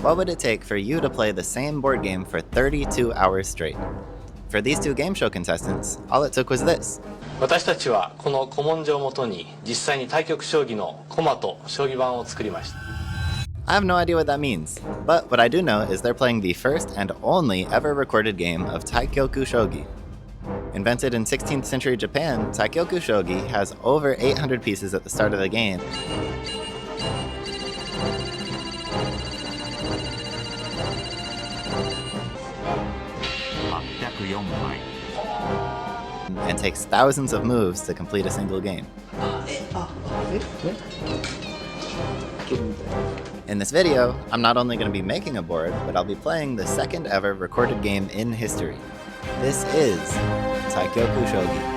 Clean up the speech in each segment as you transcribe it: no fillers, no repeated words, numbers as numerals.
What would it take for you to play the same board game for 32 hours straight? For these two game show contestants, all it took was this. 私たちはこの古文書をもとに実際に対局将棋の駒と将棋盤を作りました。 I have no idea what that means, but what I do know is they're playing the first and only ever recorded game of Taikyoku Shogi. Invented in 16th century Japan, Taikyoku Shogi has over 800 pieces at the start of the game. And takes thousands of moves to complete a single game. In this video, I'm not only going to be making a board, but I'll be playing the second ever recorded game in history. This is Taikyoku Shogi.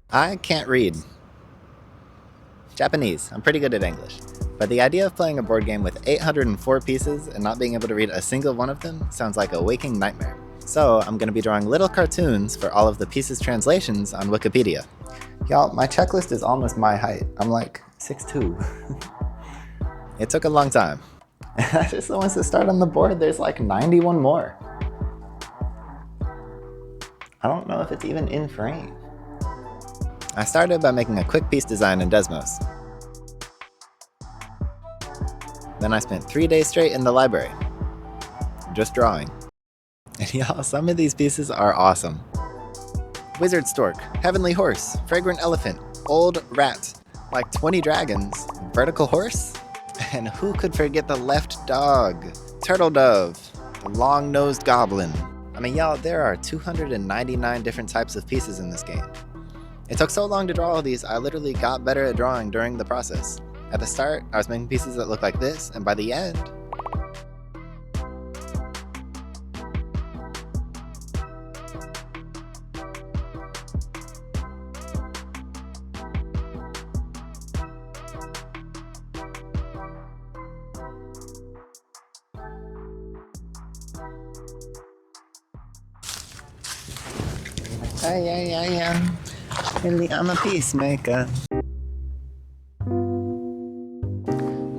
I can't read Japanese. I'm pretty good at English. But the idea of playing a board game with 804 pieces and not being able to read a single one of them sounds like a waking nightmare. So I'm going to be drawing little cartoons for all of the pieces' translations on Wikipedia. Y'all, my checklist is almost my height. I'm like 6'2". It took a long time. I just once to start on the board, there's like 91 more. I don't know if it's even in frame. I started by making a quick piece design in Desmos. Then I spent 3 days straight in the library, just drawing. And y'all, some of these pieces are awesome. Wizard Stork, Heavenly Horse, Fragrant Elephant, Old Rat, like 20 dragons, Vertical Horse, and who could forget the Left Dog, Turtle Dove, the Long-Nosed Goblin. I mean, y'all, there are 299 different types of pieces in this game. It took so long to draw all these, I literally got better at drawing during the process. At the start, I was making pieces that looked like this, and by the end, I'm a peacemaker.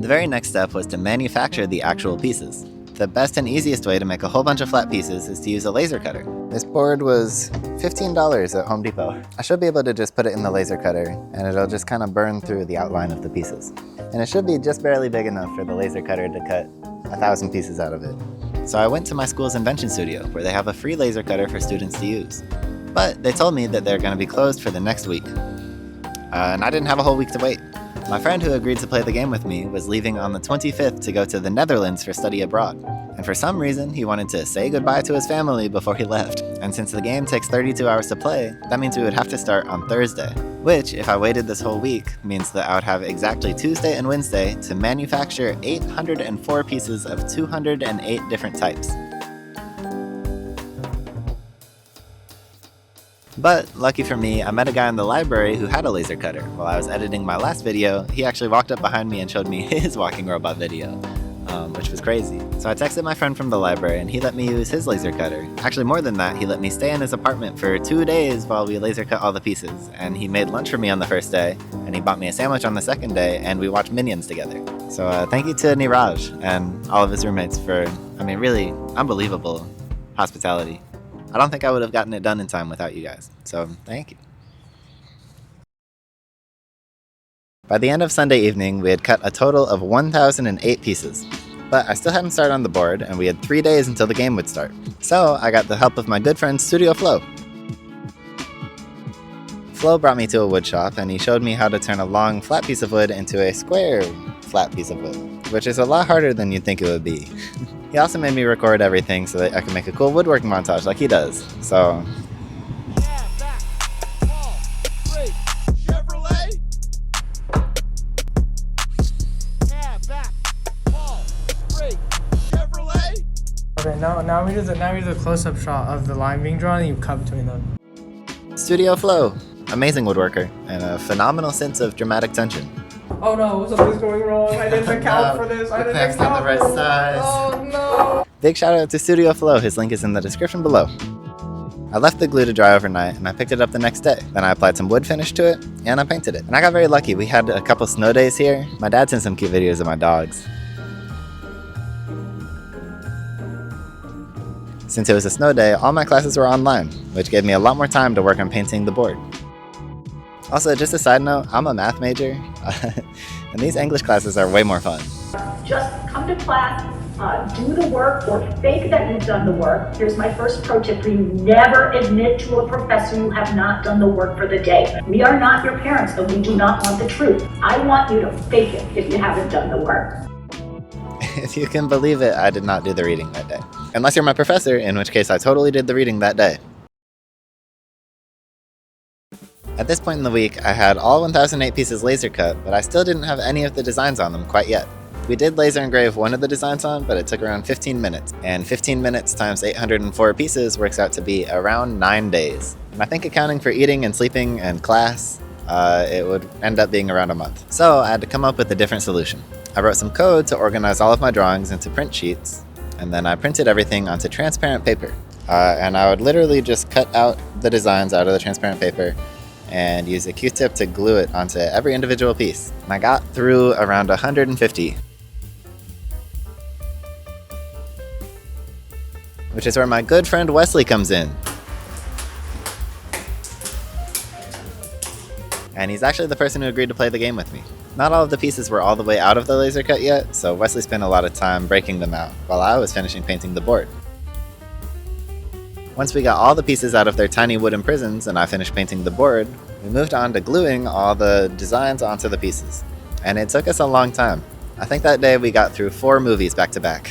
The very next step was to manufacture the actual pieces. The best and easiest way to make a whole bunch of flat pieces is to use a laser cutter. This board was $15 at Home Depot. I should be able to just put it in the laser cutter and it'll just kind of burn through the outline of the pieces. And it should be just barely big enough for the laser cutter to cut 1,000 pieces out of it. So I went to my school's invention studio where they have a free laser cutter for students to use. But they told me that they're going to be closed for the next week. And I didn't have a whole week to wait. My friend who agreed to play the game with me was leaving on the 25th to go to the Netherlands for study abroad. And for some reason, he wanted to say goodbye to his family before he left. And since the game takes 32 hours to play, that means we would have to start on Thursday. Which, if I waited this whole week, means that I would have exactly Tuesday and Wednesday to manufacture 804 pieces of 208 different types. But, lucky for me, I met a guy in the library who had a laser cutter. While I was editing my last video, he actually walked up behind me and showed me his walking robot video, which was crazy. So I texted my friend from the library and he let me use his laser cutter. Actually, more than that, he let me stay in his apartment for 2 days while we laser cut all the pieces. And he made lunch for me on the first day, and he bought me a sandwich on the second day, and we watched Minions together. So thank you to Niraj and all of his roommates for, really unbelievable hospitality. I don't think I would have gotten it done in time without you guys, so thank you. By the end of Sunday evening, we had cut a total of 1,008 pieces. But I still hadn't started on the board, and we had 3 days until the game would start. So I got the help of my good friend Studio Flo. Flo brought me to a wood shop, and he showed me how to turn a long, flat piece of wood into a square, flat piece of wood, which is a lot harder than you'd think it would be. He also made me record everything so that I could make a cool woodworking montage like he does, so... Okay, now we do the close-up shot of the line being drawn and you cut between them. Studio Flo, amazing woodworker, and a phenomenal sense of dramatic tension. Oh no, something's going wrong. I didn't account for this. I didn't account not the right for size. Oh no. Big shout out to Studio Flow, his link is in the description below. I left the glue to dry overnight and I picked it up the next day. Then I applied some wood finish to it and I painted it. And I got very lucky. We had a couple snow days here. My dad sent some cute videos of my dogs. Since it was a snow day, all my classes were online, which gave me a lot more time to work on painting the board. Also, just a side note, I'm a math major, and these English classes are way more fun. Just come to class, do the work, or fake that you've done the work. Here's my first pro tip for you. Never admit to a professor you have not done the work for the day. We are not your parents, and we do not want the truth. I want you to fake it if you haven't done the work. If you can believe it, I did not do the reading that day. Unless you're my professor, in which case I totally did the reading that day. At this point in the week, I had all 1008 pieces laser cut, but I still didn't have any of the designs on them quite yet. We did laser engrave one of the designs on, but it took around 15 minutes, and 15 minutes times 804 pieces works out to be around 9 days. And I think accounting for eating and sleeping and class, it would end up being around a month. So I had to come up with a different solution. I wrote some code to organize all of my drawings into print sheets, and then I printed everything onto transparent paper. And I would literally just cut out the designs out of the transparent paper and use a Q-tip to glue it onto every individual piece. And I got through around 150. Which is where my good friend Wesley comes in. And he's actually the person who agreed to play the game with me. Not all of the pieces were all the way out of the laser cut yet, so Wesley spent a lot of time breaking them out while I was finishing painting the board. Once we got all the pieces out of their tiny wooden prisons and I finished painting the board, we moved on to gluing all the designs onto the pieces. And it took us a long time. I think that day we got through 4 movies back to back.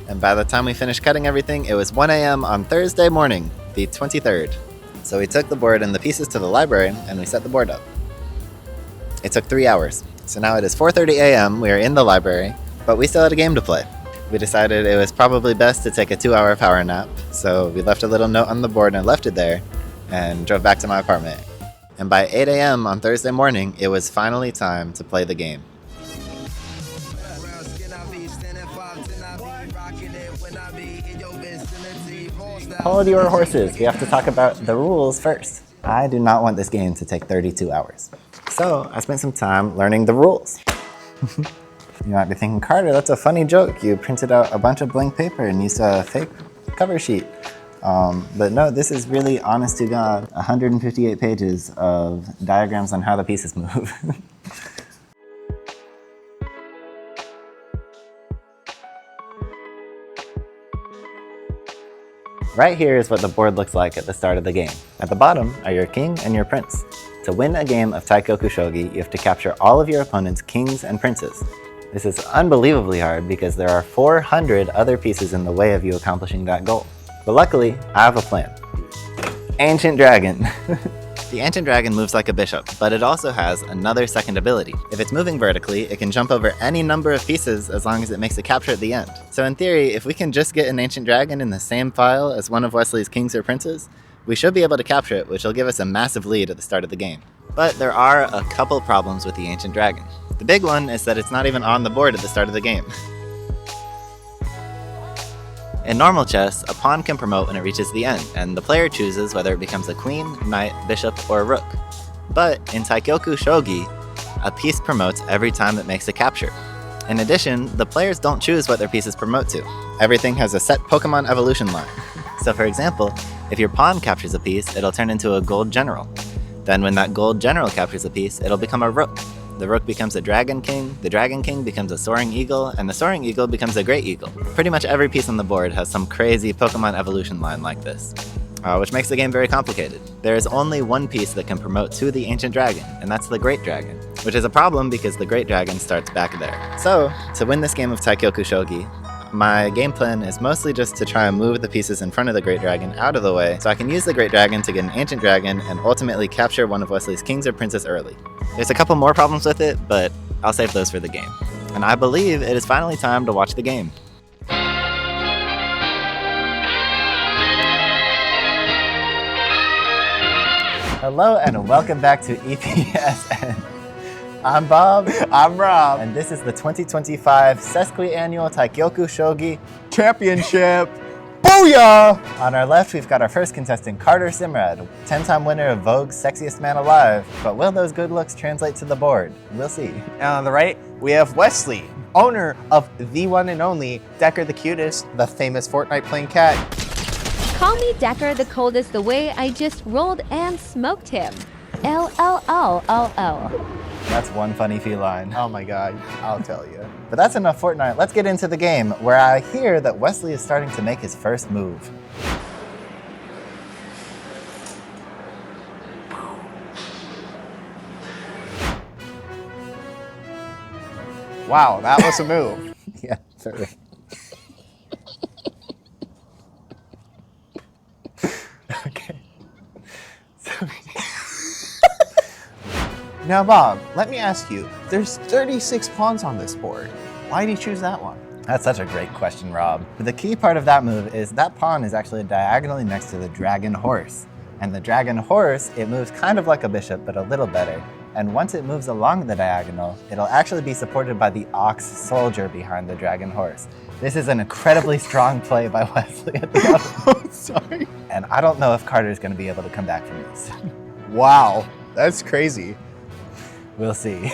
And by the time we finished cutting everything, it was 1 a.m. on Thursday morning, the 23rd. So we took the board and the pieces to the library and we set the board up. It took 3 hours. So now it is 4:30 a.m. We are in the library, but we still had a game to play. We decided it was probably best to take a 2-hour power nap, so we left a little note on the board and left it there, and drove back to my apartment. And by 8 a.m. on Thursday morning, it was finally time to play the game. Hold your horses, we have to talk about the rules first. I do not want this game to take 32 hours. So I spent some time learning the rules. You might be thinking, Carter, that's a funny joke. You printed out a bunch of blank paper and used a fake cover sheet. But no, this is really, honest to God, 158 pages of diagrams on how the pieces move. Right here is what the board looks like at the start of the game. At the bottom are your king and your prince. To win a game of Taikyoku Shogi, you have to capture all of your opponent's kings and princes. This is unbelievably hard because there are 400 other pieces in the way of you accomplishing that goal. But luckily, I have a plan. Ancient Dragon. The Ancient Dragon moves like a bishop, but it also has another second ability. If it's moving vertically, it can jump over any number of pieces as long as it makes a capture at the end. So in theory, if we can just get an Ancient Dragon in the same file as one of Wesley's kings or princes, we should be able to capture it, which will give us a massive lead at the start of the game. But there are a couple problems with the Ancient Dragon. The big one is that it's not even on the board at the start of the game. In normal chess, a pawn can promote when it reaches the end, and the player chooses whether it becomes a queen, knight, bishop, or a rook. But in Taikyoku Shogi, a piece promotes every time it makes a capture. In addition, the players don't choose what their pieces promote to. Everything has a set Pokemon evolution line. So for example, if your pawn captures a piece, it'll turn into a gold general. Then when that gold general captures a piece, it'll become a rook. The rook becomes a dragon king, the dragon king becomes a soaring eagle, and the soaring eagle becomes a great eagle. Pretty much every piece on the board has some crazy Pokemon evolution line like this, which makes the game very complicated. There is only one piece that can promote to the Ancient Dragon, and that's the Great Dragon, which is a problem because the Great Dragon starts back there. So, to win this game of Taikyoku Shogi, my game plan is mostly just to try and move the pieces in front of the Great Dragon out of the way so I can use the Great Dragon to get an Ancient Dragon and ultimately capture one of Wesley's kings or princes early. There's a couple more problems with it, but I'll save those for the game. And I believe it is finally time to watch the game. Hello and welcome back to EPSN. I'm Bob. I'm Rob. And this is the 2025 Sesquiannual Taikyoku Shogi Championship. Booyah! On our left, we've got our first contestant, Carter Simrad, 10-time winner of Vogue's Sexiest Man Alive. But will those good looks translate to the board? We'll see. And on the right, we have Wesley, owner of the one and only Decker the Cutest, the famous Fortnite playing cat. Call me Decker the Coldest the way I just rolled and smoked him. LLLLL. That's one funny feline. Oh my god, I'll tell you. But that's enough Fortnite. Let's get into the game, where I hear that Wesley is starting to make his first move. Wow, that was a move. Yeah, certainly. Okay. So Now, Bob, let me ask you, there's 36 pawns on this board. Why did you choose that one? that's such a great question, Rob. But the key part of that move is that pawn is actually diagonally next to the dragon horse. And the dragon horse, it moves kind of like a bishop, but a little better. And once it moves along the diagonal, it'll actually be supported by the ox soldier behind the dragon horse. This is an incredibly strong play by Wesley at the bottom. Sorry. And I don't know if Carter's going to be able to come back from this. Wow, that's crazy. We'll see.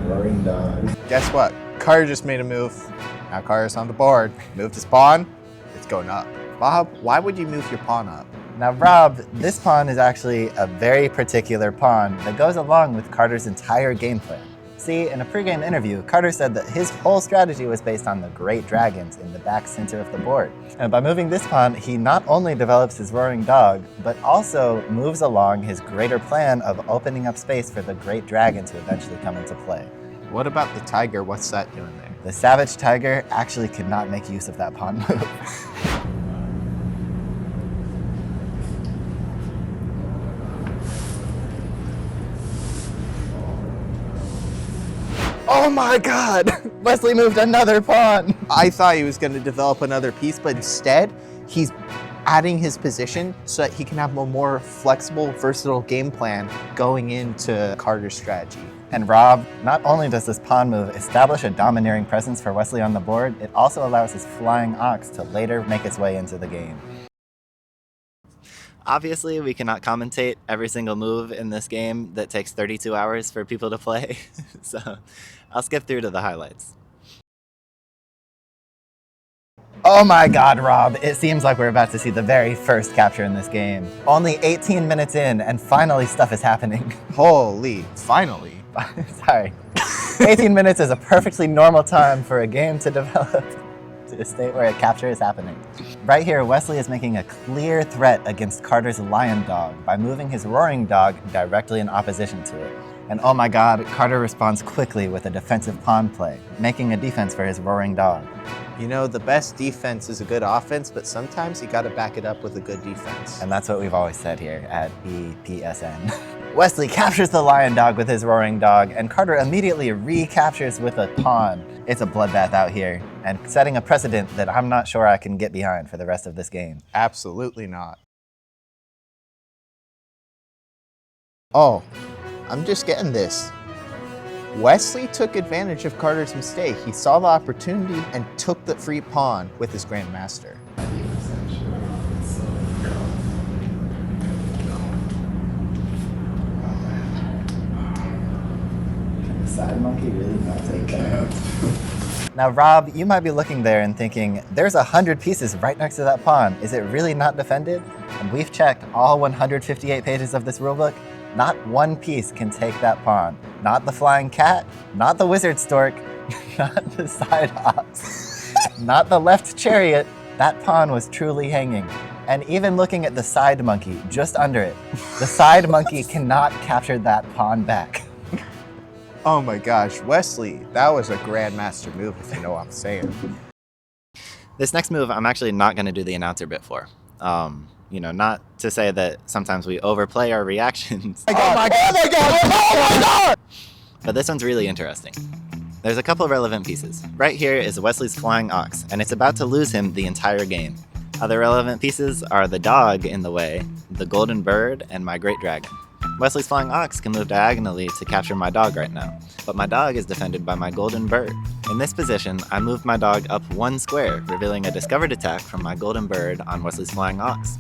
Roaring dog. Guess what? Carter just made a move. Now Carter's on the board. Moved his pawn. It's going up. Bob, why would you move your pawn up? Now, Rob, this pawn is actually a very particular pawn that goes along with Carter's entire game plan. See, in a pregame interview, Carter said that his whole strategy was based on the great dragons in the back center of the board. And by moving this pawn, he not only develops his roaring dog, but also moves along his greater plan of opening up space for the great dragon to eventually come into play. What about the tiger? What's that doing there? The savage tiger actually could not make use of that pawn move. Oh my god! Wesley moved another pawn! I thought he was going to develop another piece, but instead, he's adding his position so that he can have a more flexible, versatile game plan going into Carter's strategy. And Rob, not only does this pawn move establish a domineering presence for Wesley on the board, it also allows his flying ox to later make its way into the game. Obviously, we cannot commentate every single move in this game that takes 32 hours for people to play, so I'll skip through to the highlights. Oh my god, Rob, it seems like we're about to see the very first capture in this game. Only 18 minutes in, and finally stuff is happening. Holy, finally. Sorry. 18 minutes is a perfectly normal time for a game to develop to a state where a capture is happening. Right here, Wesley is making a clear threat against Carter's lion dog by moving his roaring dog directly in opposition to it. And oh my god, Carter responds quickly with a defensive pawn play, making a defense for his roaring dog. You know, the best defense is a good offense, but sometimes you got to back it up with a good defense. And that's what we've always said here at EPSN. Wesley captures the lion dog with his roaring dog, and Carter immediately recaptures with a pawn. It's a bloodbath out here, and setting a precedent that I'm not sure I can get behind for the rest of this game. Absolutely not. Oh, I'm just getting this. Wesley took advantage of Carter's mistake. He saw the opportunity and took the free pawn with his grandmaster. Can the side monkey really not take that? Now, Rob, you might be looking there and thinking, there's 100 pieces right next to that pawn. Is it really not defended? And we've checked all 158 pages of this rulebook. Not one piece can take that pawn. Not the flying cat, not the wizard stork, not the side ox, not the left chariot. That pawn was truly hanging. And even looking at the side monkey just under it, the side monkey cannot capture that pawn back. Oh my gosh, Wesley, that was a grandmaster move, if you know what I'm saying. This next move, I'm actually not going to do the announcer bit for. You know, not to say that sometimes we overplay our reactions. Oh my god! Oh my god! Oh my god! But this one's really interesting. There's a couple relevant pieces. Right here is Wesley's flying ox, and it's about to lose him the entire game. Other relevant pieces are the dog in the way, the golden bird, and my great dragon. Wesley's flying ox can move diagonally to capture my dog right now, but my dog is defended by my golden bird. In this position, I moved my dog up 1 square, revealing a discovered attack from my golden bird on Wesley's flying ox.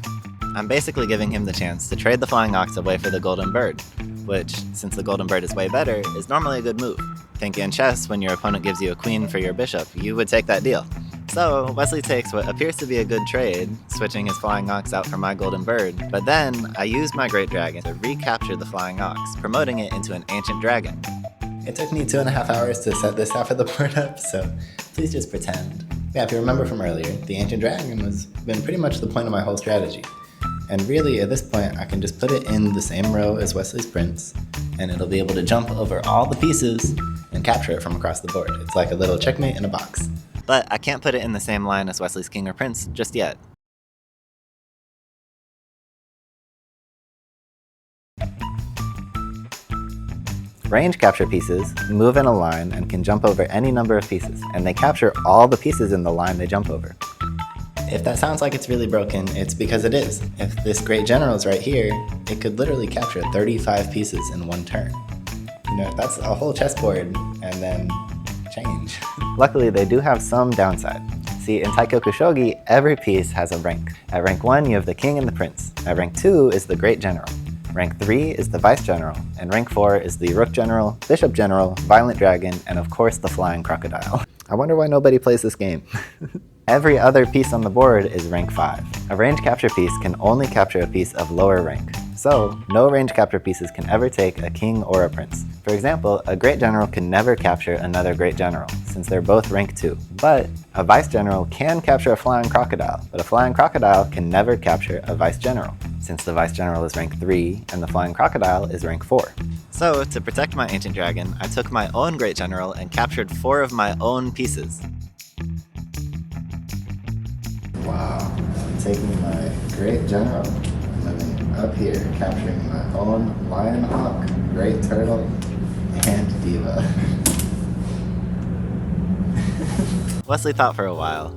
I'm basically giving him the chance to trade the flying ox away for the golden bird, which, since the golden bird is way better, is normally a good move. Think in chess, when your opponent gives you a queen for your bishop, you would take that deal. So, Wesley takes what appears to be a good trade, switching his flying ox out for my golden bird, but then I used my great dragon to recapture the flying ox, promoting it into an ancient dragon. It took me 2.5 hours to set this half of the board up, so please just pretend. Yeah, if you remember from earlier, the ancient dragon has been pretty much the point of my whole strategy. And really, at this point, I can just put it in the same row as Wesley's prince, and it'll be able to jump over all the pieces and capture it from across the board. It's like a little checkmate in a box. But I can't put it in the same line as Wesley's king or prince just yet. Range capture pieces move in a line and can jump over any number of pieces, and they capture all the pieces in the line they jump over. If that sounds like it's really broken, it's because it is. If this great general's right here, it could literally capture 35 pieces in 1 turn. You know, that's a whole chessboard, and then change. Luckily, they do have some downside. See, in Taikyoku Shogi, every piece has a rank. At rank 1, you have the king and the prince. At rank 2 is the great general. Rank 3 is the vice general, and rank 4 is the rook general, bishop general, violent dragon, and of course the flying crocodile. I wonder why nobody plays this game. Every other piece on the board is rank 5. A range capture piece can only capture a piece of lower rank. So, no range capture pieces can ever take a king or a prince. For example, a great general can never capture another great general, since they're both rank 2. But a vice general can capture a flying crocodile, but a flying crocodile can never capture a vice general, since the vice general is rank 3 and the flying crocodile is rank 4. So, to protect my ancient dragon, I took my own great general and captured 4 of my own pieces. Wow, I'm taking my great general, living up here, capturing my own lion hawk, great turtle, and diva. Wesley thought for a while,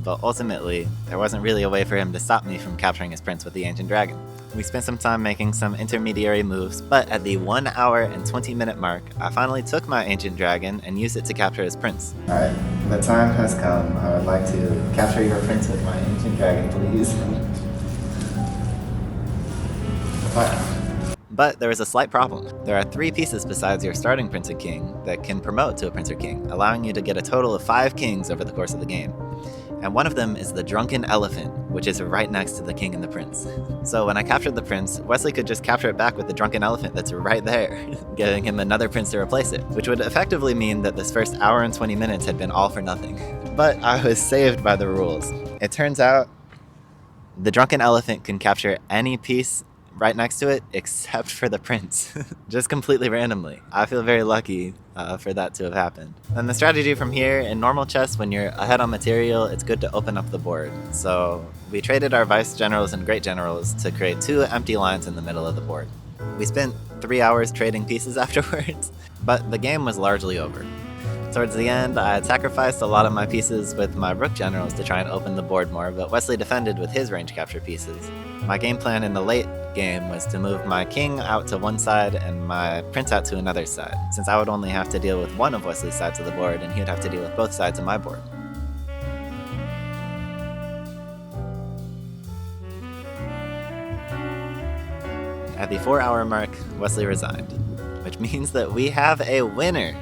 but ultimately, there wasn't really a way for him to stop me from capturing his prince with the ancient dragon. We spent some time making some intermediary moves, but at the 1 hour and 20 minute mark, I finally took my ancient dragon and used it to capture his prince. Alright, the time has come. I would like to capture your prince with my ancient dragon, please. But there is a slight problem. There are 3 pieces besides your starting prince and king that can promote to a prince or king, allowing you to get a total of 5 kings over the course of the game. And one of them is the drunken elephant, which is right next to the king and the prince. So when I captured the prince, Wesley could just capture it back with the drunken elephant that's right there, giving him another prince to replace it, which would effectively mean that this first hour and 20 minutes had been all for nothing. But I was saved by the rules. It turns out the drunken elephant can capture any piece right next to it except for the prince, just completely randomly. I feel very lucky for that to have happened. And the strategy from here, in normal chess, when you're ahead on material, it's good to open up the board. So we traded our vice generals and great generals to create 2 empty lines in the middle of the board. We spent 3 hours trading pieces afterwards, but the game was largely over. Towards the end, I had sacrificed a lot of my pieces with my rook generals to try and open the board more, but Wesley defended with his range capture pieces. My game plan in the late game was to move my king out to one side and my prince out to another side, since I would only have to deal with one of Wesley's sides of the board and he would have to deal with both sides of my board. At the 4 hour mark, Wesley resigned, which means that we have a winner!